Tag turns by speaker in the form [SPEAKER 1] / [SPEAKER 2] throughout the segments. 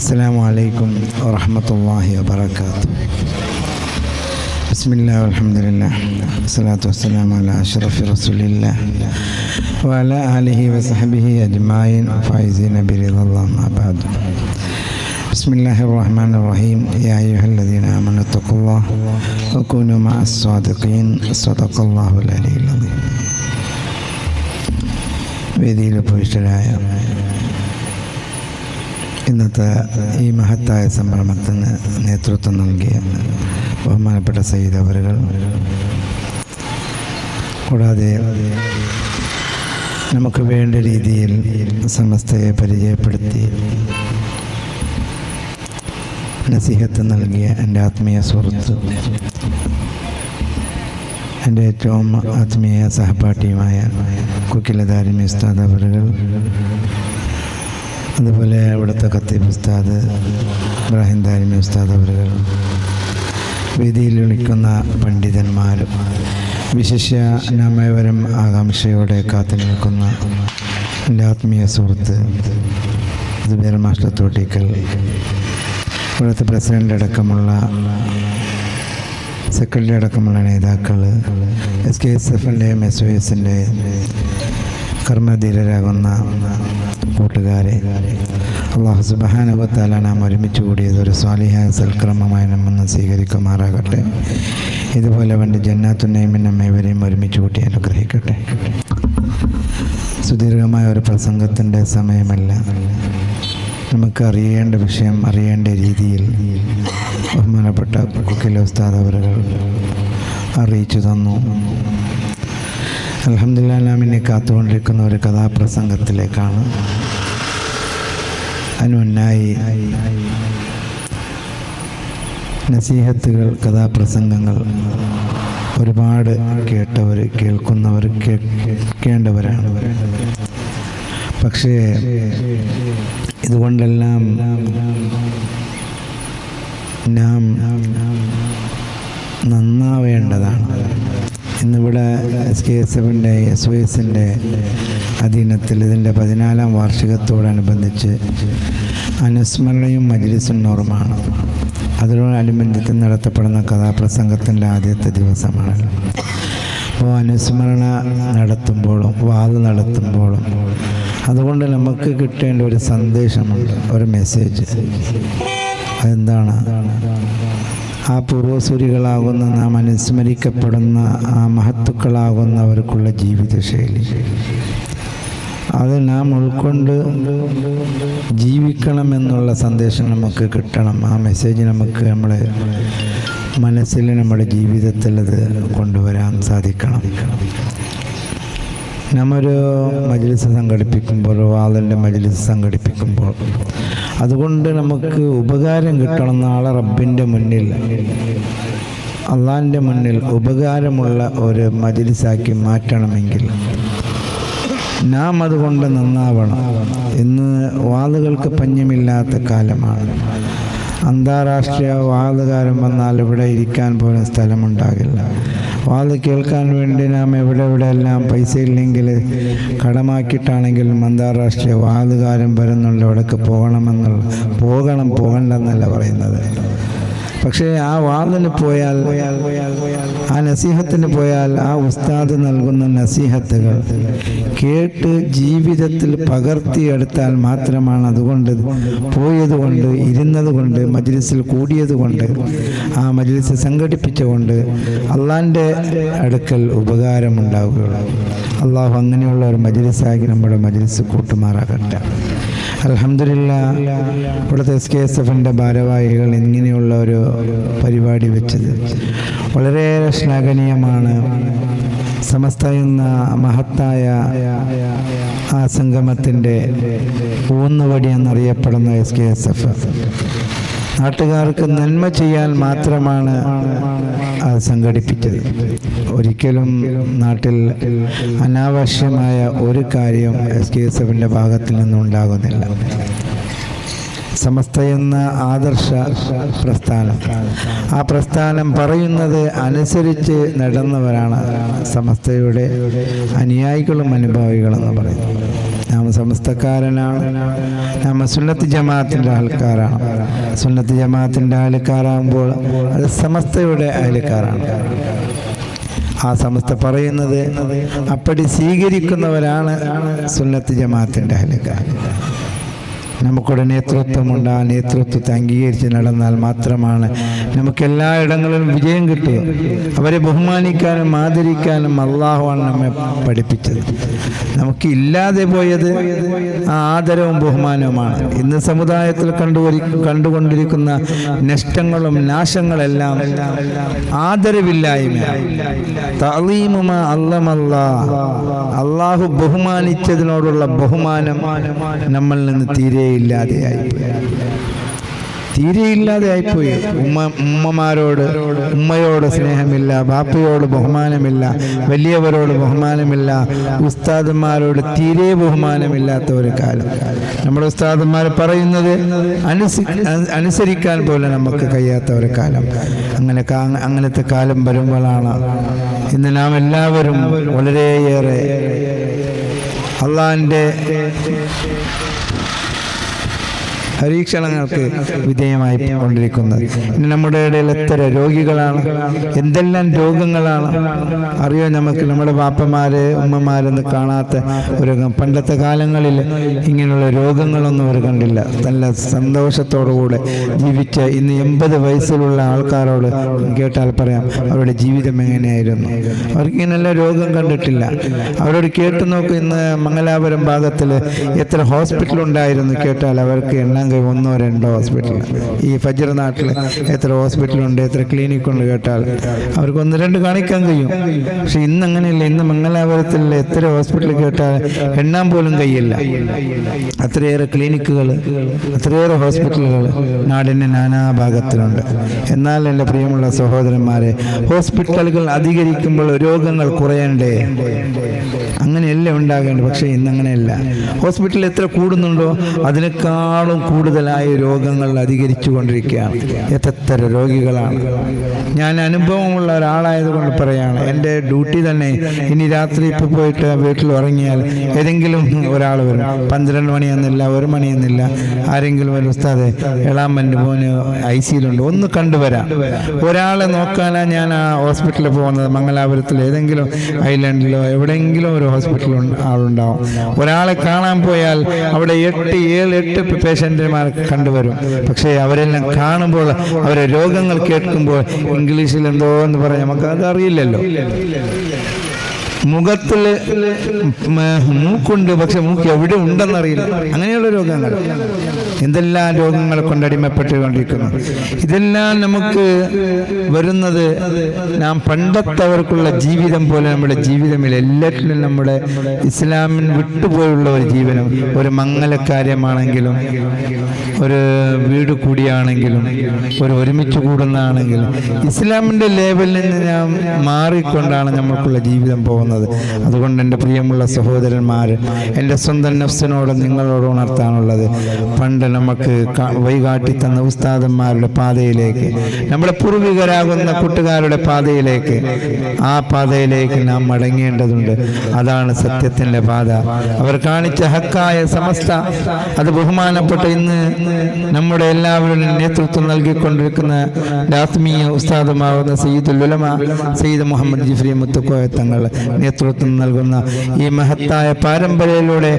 [SPEAKER 1] അസ്സലാമു അലൈക്കും വറഹ്മത്തുള്ളാഹി വബറകാതുഹു. ബിസ്മില്ലാഹി വൽഹംദുലില്ലാഹ് വസ്സലാത്തു വസ്സലാമു അലാ അഷ്റഫി റസൂലില്ലാഹ് വഅലാ ആലിഹി വസഹ്ബിഹി അജ്മഈൻ ഫൈസീന ബിറിദല്ലാഹി അമ്മാ ബഅദ്. ബിസ്മില്ലാഹിർ റഹ്മാനിർ റഹീം. യാ അയ്യുഹല്ലദീന ആമനൂ തഖുല്ലാഹ വകൂനൂ മഅസ് സ്വാദിഖീൻ. സ്വദഖല്ലാഹുൽ അലിയ്യുൽ അദീം. വേദിയിൽ ഉപവിഷ്ടരായ ഇന്നത്തെ ഈ മഹത്തായ സംരംഭത്തിന് നേതൃത്വം നൽകിയ ബഹുമാനപ്പെട്ട സയ്യിദ് അവറുകൾ, കൂടാതെ നമുക്ക് വേണ്ട രീതിയിൽ സമസ്തയെ പരിചയപ്പെടുത്തി നസീഹത്ത് നൽകിയ എൻ്റെ ആത്മീയ സുഹൃത്ത്, എൻ്റെ ഏറ്റവും ആത്മീയ സഹപാഠിയുമായ കുക്കിലദാരിമി ഉസ്താദ് അവറുകൾ, അതുപോലെ ഇവിടുത്തെ ഖത്തീബ് ഉസ്താദ് ഇബ്രാഹിം ദാരിമി ഉസ്താദ് അവറുകൾ, വേദിയിൽ വിളിക്കുന്ന പണ്ഡിതന്മാരും, വിശിഷ്യ നാമേവരും ആകാംക്ഷയോടെ കാത്തു നിൽക്കുന്ന എൻ്റെ ആത്മീയ സുഹൃത്ത് സുബൈർ മാസ്റ്റർ തോട്ടിക്കൽ, ഇവിടുത്തെ പ്രസിഡൻ്റ് അടക്കമുള്ള സെക്രട്ടറി അടക്കമുള്ള നേതാക്കൾ, SKSF-ൻ്റെയും SOS-ൻ്റെയും കർമ്മധീരരാകുന്ന കൂട്ടുകാരെ, അല്ലാഹു സുബ്ഹാനഹു വ തആല നാം ഒരുമിച്ച് കൂടിയത് ഒരു സ്വാലിഹായ സൽക്രമമായി നമ്മൊന്ന് സ്വീകരിക്കുമാറാകട്ടെ. ഇതുപോലെ വേണ്ടി ജന്നാത്തുൻ നഈമിൻ നമ്മേവരെയും ഒരുമിച്ച് കൂട്ടി അനുഗ്രഹിക്കട്ടെ. സുദീർഘമായ ഒരു പ്രസംഗത്തിൻ്റെ സമയമല്ല. നമുക്ക് അറിയേണ്ട വിഷയം അറിയേണ്ട രീതിയിൽ ബഹുമാനപ്പെട്ട കുക്കിലെ ഉസ്താദ് അവറുകൾ അറിയിച്ചു തന്നു. അൽഹംദുലില്ലാഹ്, നാം ഇനി കാത്തുകൊണ്ടിരിക്കുന്ന ഒരു കഥാപ്രസംഗത്തിലേക്കാണ്. അതിനുമുന്നായി നസീഹത്തുകൾ, കഥാപ്രസംഗങ്ങൾ ഒരുപാട് കേട്ടവർ, കേൾക്കുന്നവർ, കേൾക്കേണ്ടവരാണ്. പക്ഷേ ഇതുകൊണ്ടെല്ലാം നാം നന്നാവേണ്ടതാണ്. ഇന്നിവിടെ SKSF-ൻ്റെ SOS-ൻ്റെ അധീനത്തിൽ ഇതിൻ്റെ 14-ാം വാർഷികത്തോടനുബന്ധിച്ച് അനുസ്മരണയും മജ്‌ലിസുൻ നൂറുമാണ്. അതിനോടനുബന്ധിച്ച് നടത്തപ്പെടുന്ന കഥാപ്രസംഗത്തിൻ്റെ ആദ്യത്തെ ദിവസമാണല്ലോ. അപ്പോൾ അനുസ്മരണ നടത്തുമ്പോഴും വാദ് നടത്തുമ്പോഴും അതുകൊണ്ട് നമുക്ക് കിട്ടേണ്ട ഒരു സന്ദേശമുണ്ട്, ഒരു മെസ്സേജ്. അതെന്താണ്? ആ പൂർവസൂരികളാകുന്ന നാം അനുസ്മരിക്കപ്പെടുന്ന ആ മഹത്തുക്കളാകുന്നവർക്കുള്ള ജീവിതശൈലി, അത് നാം ഉൾക്കൊണ്ട് ജീവിക്കണമെന്നുള്ള സന്ദേശം നമുക്ക് കിട്ടണം. ആ മെസ്സേജ് നമുക്ക് നമ്മുടെ മനസ്സിൽ, നമ്മുടെ ജീവിതത്തിൽ അത് കൊണ്ടുവരാൻ സാധിക്കണം. നമ്മൊരു മജ്‌ലിസ് സംഘടിപ്പിക്കുമ്പോൾ, വാളിൻ്റെ മജ്‌ലിസ് സംഘടിപ്പിക്കുമ്പോൾ അതുകൊണ്ട് നമുക്ക് ഉപകാരം കിട്ടണം. നാളെ റബ്ബിൻ്റെ മുന്നിൽ, അള്ളാഹിൻ്റെ മുന്നിൽ ഉപകാരമുള്ള ഒരു മജ്‌ലിസാക്കി മാറ്റണമെങ്കിൽ നാം അതുകൊണ്ട് നന്നാവണം. ഇന്ന് വാളുകൾക്ക് പഞ്ഞമില്ലാത്ത കാലമാണ്. അന്താരാഷ്ട്രീയ വാളുകാരൻ വന്നാൽ ഇവിടെ ഇരിക്കാൻ പോലും സ്ഥലമുണ്ടാകില്ല. വാള് കേൾക്കാൻ വേണ്ടി നാം എവിടെയെല്ലാം പൈസ ഇല്ലെങ്കിൽ കടമാക്കിയിട്ടാണെങ്കിലും അന്താരാഷ്ട്രീയ വാളുകാരൻ വരുന്നുണ്ട്. അവിടേക്ക് പോകണ്ടെന്നല്ല പറയുന്നത്. പക്ഷേ ആ വാളിന് പോയാൽ, ആ നസീഹത്തിന് പോയാൽ, ആ ഉസ്താദ് നൽകുന്ന നസീഹത്തുകൾ കേട്ട് ജീവിതത്തിൽ പകർത്തിയെടുത്താൽ മാത്രമാണ്, അതുകൊണ്ട് പോയതുകൊണ്ട്, ഇരുന്നതുകൊണ്ട്, മജ്‌ലിസിൽ കൂടിയതുകൊണ്ട്, ആ മജ്‌ലിസ് സംഘടിപ്പിച്ചുകൊണ്ട് അള്ളാഹിൻ്റെ അടുക്കൽ ഉപകാരമുണ്ടാവുകയുള്ളൂ. അള്ളാഹു അങ്ങനെയുള്ള ഒരു മജ്‌ലിസാക്കി നമ്മുടെ മജ്‌ലിസ് കൂട്ടുമാറാകട്ടെ. അൽഹംദുലില്ലാഹ്, ഇവിടുത്തെ SKSF-ൻ്റെ ഭാരവാഹികൾ ഇങ്ങനെയുള്ള ഒരു പരിപാടി വെച്ചത് വളരെയേറെ ശ്ലാഘനീയമാണ്. സമസ്ത എന്ന മഹത്തായ ആ സംഗമത്തിൻ്റെ ഊന്നുവടി എന്നറിയപ്പെടുന്ന SKSF നാട്ടുകാർക്ക് നന്മ ചെയ്യാൻ മാത്രമാണ് അത് സംഘടിപ്പിച്ചത്. ഒരിക്കലും നാട്ടിൽ അനാവശ്യമായ ഒരു കാര്യം SKSF-ൻ്റെ ഭാഗത്തിൽ നിന്നുണ്ടാകുന്നില്ല. സമസ്ത എന്ന ആദർശ പ്രസ്ഥാനം, ആ പ്രസ്ഥാനം പറയുന്നത് അനുസരിച്ച് നടന്നവരാണ് സമസ്തയുടെ അനുയായികളും അനുഭാവികളെന്ന് പറയുന്നത്. നാം സമസ്തക്കാരനാണ്, നാം സുന്നത്ത് ജമാഅത്തിൻ്റെ ആൾക്കാരാണ്. സുന്നത്ത് ജമാഅത്തിൻ്റെ ആൾക്കാരാകുമ്പോൾ അത് സമസ്തയുടെ ആൾക്കാരാണ്. ആ സമസ്ത പറയുന്നത് അപ്പടി സ്വീകരിക്കുന്നവരാണ് സുന്നത്ത് ജമാഅത്തിൻ്റെ ആൾക്കാർ. നമുക്കൊരു നേതൃത്വമുണ്ട്. ആ നേതൃത്വത്തെ അംഗീകരിച്ച് നടന്നാൽ മാത്രമാണ് നമുക്ക് എല്ലായിടങ്ങളിലും വിജയം കിട്ടുക. അവരെ ബഹുമാനിക്കാനും ആദരിക്കാനും അള്ളാഹുവാണ് നമ്മെ പഠിപ്പിച്ചത്. നമുക്ക് ഇല്ലാതെ പോയത് ആ ആദരവും ബഹുമാനവുമാണ്. ഇന്ന് സമുദായത്തിൽ കണ്ടുകൊണ്ടിരിക്കുന്ന നഷ്ടങ്ങളും നാശങ്ങളെല്ലാം ആദരവില്ലായ്മയാണ്. തഅലീമുമാ അല്ലമല്ലാഹ്, അള്ളാഹു ബഹുമാനിച്ചതിനോടുള്ള ബഹുമാനം നമ്മളിൽ നിന്ന് തീരെ ഇല്ലാതെയായിപ്പോയി. ഉമ്മയോട് സ്നേഹമില്ല, ബാപ്പയോട് ബഹുമാനമില്ല, വലിയവരോട് ബഹുമാനമില്ല, ഉസ്താദന്മാരോട് തീരെ ബഹുമാനമില്ലാത്ത ഒരു കാലം. നമ്മുടെ ഉസ്താദന്മാർ പറയുന്നത് അനുസരിക്കാൻ പോലെ നമുക്ക് കഴിയാത്ത ഒരു കാലം. അങ്ങനത്തെ കാലം വരുമ്പോഴാണ് ഇന്ന് നാം എല്ലാവരും വളരെയേറെ അള്ളാഹിൻ്റെ പരീക്ഷണങ്ങൾക്ക് വിധേയമായി കൊണ്ടിരിക്കുന്നത്. ഇനി നമ്മുടെ ഇടയിൽ എത്ര രോഗികളാണ്, എന്തെല്ലാം രോഗങ്ങളാണ് അറിയോ നമുക്ക്. നമ്മുടെ ബാപ്പമാര് ഉമ്മമാരെന്ന് കാണാത്ത ഒരു പണ്ടത്തെ കാലങ്ങളിൽ ഇങ്ങനെയുള്ള രോഗങ്ങളൊന്നും അവർ കണ്ടില്ല. നല്ല സന്തോഷത്തോടുകൂടെ ജീവിച്ച ഇന്ന് 80 വയസ്സിലുള്ള ആൾക്കാരോട് കേട്ടാൽ പറയാം അവരുടെ ജീവിതം എങ്ങനെയായിരുന്നു. അവർക്കിങ്ങനെയുള്ള രോഗം കണ്ടിട്ടില്ല. അവരോട് കേട്ടു നോക്കും. ഇന്ന് മംഗലാപുരം ഭാഗത്തിൽ എത്ര ഹോസ്പിറ്റൽ ഉണ്ടായിരുന്നു കേട്ടാൽ അവർക്ക് എണ്ണാൻ 1-2 ഹോസ്പിറ്റൽ. ഈ ഫജ്ർ നാട്ടിൽ എത്ര ഹോസ്പിറ്റലുണ്ട്, എത്ര ക്ലിനിക്കുണ്ട് കേട്ടാൽ അവർക്ക് 1-2 കാണിക്കാൻ കഴിയും. പക്ഷെ ഇന്ന് അങ്ങനെയല്ല. ഇന്ന് മംഗലാപുരത്തിൽ എത്ര ഹോസ്പിറ്റൽ കേട്ടാൽ എണ്ണാൻ പോലും കഴിയില്ല. അത്രയേറെ ക്ലിനിക്കുകൾ, അത്രയേറെ ഹോസ്പിറ്റലുകൾ നാടിൻ്റെ നാനാഭാഗത്തിലുണ്ട്. എന്നാൽ എൻ്റെ പ്രിയമുള്ള സഹോദരന്മാരെ, ഹോസ്പിറ്റലുകൾ അധികരിക്കുമ്പോൾ രോഗങ്ങൾ കുറയണ്ടേ? അങ്ങനെയല്ല ഉണ്ടാകേണ്ടത്. പക്ഷേ ഇന്നങ്ങനെയല്ല. ഹോസ്പിറ്റൽ എത്ര കൂടുന്നുണ്ടോ അതിനേക്കാളും കൂടുതലായ രോഗങ്ങൾ അധികരിച്ചു കൊണ്ടിരിക്കുകയാണ്. എത്ര രോഗികളാണ്. ഞാൻ അനുഭവമുള്ള ഒരാളായതുകൊണ്ട് പറയാണ്. എൻ്റെ ഡ്യൂട്ടി തന്നെ ഇനി രാത്രി ഇപ്പോൾ പോയിട്ട് വീട്ടിൽ ഉറങ്ങിയാൽ ഏതെങ്കിലും ഒരാൾ വരും. 12 മണിയെന്നില്ല, 1 മണിയെന്നില്ല, ആരെങ്കിലും ഒരു ഉസ്താദെ എളാമൻ്റെ മോന് ICUയിലുണ്ട്, ഒന്ന് കണ്ടുവരാം. ഒരാളെ നോക്കാനാണ് ഞാൻ ആ ഹോസ്പിറ്റലിൽ പോകുന്നത്. മംഗലാപുരത്തിൽ ഏതെങ്കിലും ഐലൻഡിലോ എവിടെയെങ്കിലും ഒരു ഹോസ്പിറ്റലിൽ ആളുണ്ടാവും. ഒരാളെ കാണാൻ പോയാൽ അവിടെ 7-8 പേഷ്യന്റുമാർ കണ്ടുവരും. പക്ഷേ അവരെല്ലാം കാണുമ്പോൾ, അവരെ രോഗങ്ങൾ കേൾക്കുമ്പോൾ ഇംഗ്ലീഷിൽ എന്തോ എന്ന് പറയാം, നമുക്ക് അത് അറിയില്ലല്ലോ. മുഖത്തിൽ മൂക്കുണ്ട്, പക്ഷെ മൂക്ക് എവിടെ ഉണ്ടെന്നറിയില്ല. അങ്ങനെയുള്ള രോഗങ്ങൾ, എന്തെല്ലാം രോഗങ്ങൾ കൊണ്ടടിമപ്പെട്ടുകൊണ്ടിരിക്കുന്നു. ഇതെല്ലാം നമുക്ക് വരുന്നത് നാം പണ്ടത്തവർക്കുള്ള ജീവിതം പോലെ നമ്മുടെ ജീവിതമില്ല. എല്ലാറ്റിലും നമ്മുടെ ഇസ്ലാമിന് വിട്ടുപോയുള്ള ഒരു ജീവനം, ഒരു മംഗലകാര്യമാണെങ്കിലും, ഒരു വീട് കൂടിയാണെങ്കിലും, ഒരു ഒരുമിച്ച് കൂടുന്നതാണെങ്കിലും ഇസ്ലാമിൻ്റെ ലേവലിൽ നിന്ന് നാം മാറിക്കൊണ്ടാണ് നമ്മൾക്കുള്ള ജീവിതം പോകുന്നത്. അതുകൊണ്ട് എൻ്റെ പ്രിയമുള്ള സഹോദരന്മാർ, എൻ്റെ സ്വന്തം നഫ്സിനോട് നിങ്ങളോട് ഉണർത്താനുള്ളത്, പണ്ട് നമുക്ക് വഴികാട്ടി തന്ന ഉസ്താദന്മാരുടെ പാതയിലേക്ക്, നമ്മുടെ പൂർവികരാകുന്ന കൂട്ടുകാരുടെ പാതയിലേക്ക്, ആ പാതയിലേക്ക് നാം മടങ്ങേണ്ടതുണ്ട്. അതാണ് സത്യത്തിൻ്റെ പാത. അവർ കാണിച്ച ഹക്കായ സമസ്ത, അത് ബഹുമാനപ്പെട്ട ഇന്ന് നമ്മുടെ എല്ലാവരും നേതൃത്വം നൽകിക്കൊണ്ടിരിക്കുന്ന ആത്മീയ ഉസ്താദുമാവുന്ന സയ്യിദുൽ ഉലമ സയ്യിദ് മുഹമ്മദ് ജിഫ്രി മുത്തുക്കോയ തങ്ങൾ നേതൃത്വം നൽകുന്ന ഈ മഹത്തായ പാരമ്പര്യയിലൂടെ,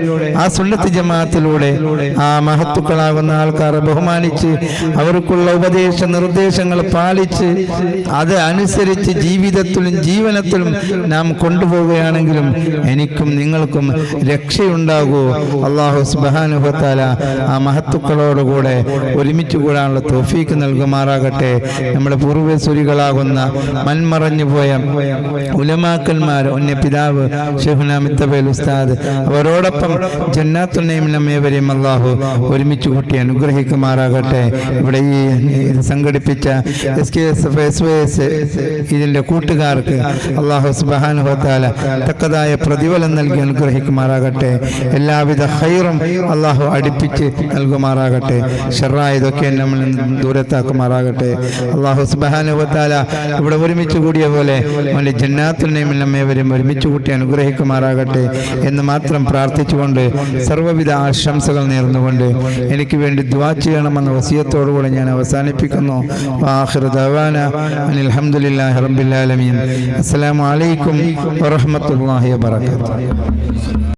[SPEAKER 1] ആ സുന്നത്ത് ജമാഅത്തിലൂടെ, ആ മഹത്തുക്കളാകുന്ന ആൾക്കാരെ ബഹുമാനിച്ച് അവർക്കുള്ള ഉപദേശ നിർദ്ദേശങ്ങൾ പാലിച്ച് അത് അനുസരിച്ച് ജീവിതത്തിലും ജീവനത്തിലും നാം കൊണ്ടുപോവുകയാണെങ്കിലും എനിക്കും നിങ്ങൾക്കും രക്ഷയുണ്ടാകൂ. അല്ലാഹു സുബ്ഹാനഹു വ തആല ആ മഹത്തുക്കളോടുകൂടെ ഒരുമിച്ച് കൂടാനുള്ള തൗഫീക്ക് നൽകുമാറാകട്ടെ. നമ്മുടെ പൂർവ്വസൂരികളാകുന്ന മൺമറഞ്ഞു പോയ ഉലമാക്കന്മാർ, പിതാവ് ശൈഖുനാ മിത്തബൈൽ ഉസ്താദ്, അവരോടൊപ്പം ജന്നാത്തുൽ നഈമിൽ നമ്മേവരെയും അല്ലാഹു ഒരുമിച്ച് കൂട്ടി അനുഗ്രഹിക്കുമാറാകട്ടെ. ഇവിടെ ഈ സംഘടിപ്പിച്ച SKSF ഇതിൻ്റെ കൂട്ടുകാർക്ക് അല്ലാഹു സുബ്ഹാനഹു വ തആല തക്കതായ പ്രതിഫലം നൽകി അനുഗ്രഹിക്കുമാറാകട്ടെ. എല്ലാവിധ ഖൈറും അല്ലാഹു അടുപ്പിച്ച് നൽകുമാറാകട്ടെ. ഷർറായതൊക്കെ നമ്മളിൽ നിന്ന് ദൂരത്താക്കുമാറാകട്ടെ. അല്ലാഹു സുബ്ഹാനഹു വ തആല ഇവിടെ ഒരുമിച്ച് കൂടിയ പോലെ ജന്നാത്തുൽ നഈമിൽ നമ്മേവരെയും ഒരുമിച്ച് കൂട്ടി അനുഗ്രഹിക്കുമാറാകട്ടെ എന്ന് മാത്രം പ്രാർത്ഥിച്ചുകൊണ്ട് സർവ്വവിധ ആശംസകൾ നേർന്നുകൊണ്ട് എനിക്ക് വേണ്ടി ദുആ ചെയ്യണമെന്ന വസിയത്തോടുകൂടെ ഞാൻ അവസാനിപ്പിക്കുന്നു. ആഖിറു ദഅവാനാ അനിൽ ഹംദുലില്ലാഹി റബ്ബിൽ ആലമീൻ. അസ്സലാമു അലൈക്കും വറഹ്മത്തുള്ളാഹി വബറകാതുഹു.